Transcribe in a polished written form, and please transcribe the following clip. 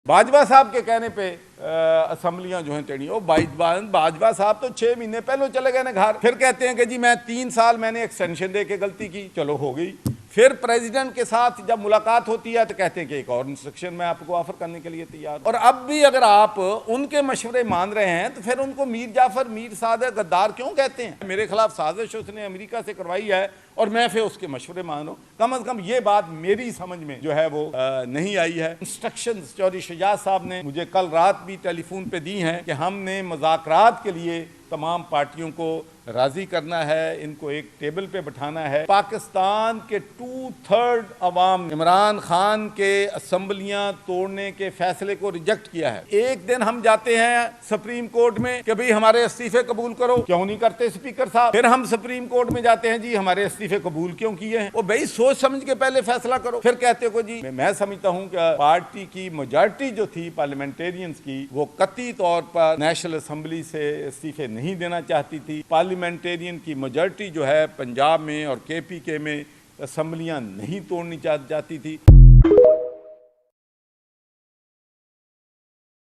बाजवा साहब के कहने पे असम्बलियां जो हैं टेढ़ी, ओ बाजवा साहब तो 6 महीने पहले चले गए ना घर। फिर कहते हैं कि जी मैं 3 साल मैंने एक्सटेंशन दे के गलती की, चलो हो गई। फिर प्रेसिडेंट के साथ जब मुलाकात होती है तो कहते हैं कि एक और इंस्ट्रक्शन मैं आपको ऑफर करने के लिए तैयार। और अब भी अगर आप उनके मशवरे मान रहे हैं तो फिर उनको मीर जाफर, मीर सादिक, गद्दार क्यों कहते हैं? मेरे खिलाफ साजिश उसने अमेरिका से करवाई है और मैं फिर उसके मशवरे मान रहा हूँ। कम अज कम ये बात मेरी समझ में जो है वो नहीं आई है। इंस्ट्रक्शन चौधरी शुजात साहब ने मुझे कल रात भी टेलीफोन पे दी हैं कि हमने मुज़ाकरात के लिए तमाम पार्टियों को राजी करना है, इनको एक टेबल पे बिठाना है। पाकिस्तान के 2/3 अवाम इमरान खान के असम्बलियां तोड़ने के फैसले को रिजेक्ट किया है। एक दिन हम जाते हैं सुप्रीम कोर्ट में कि भाई हमारे इस्तीफे कबूल करो, क्यों नहीं करते स्पीकर साहब? फिर हम सुप्रीम कोर्ट में जाते हैं, जी हमारे इस्तीफे कबूल क्यों किए हैं? वो भाई सोच समझ के पहले फैसला करो। फिर कहते को जी मैं समझता हूँ कि पार्टी की मेजॉरिटी जो थी पार्लियामेंटेरियंस की, वो कतई तौर पर नेशनल असम्बली से इस्तीफे नहीं देना चाहती थी। पार्लियामेंटेरियन की मेजॉरिटी जो है पंजाब में और KPK में असम्बलियां नहीं तोड़नी चाहती थी।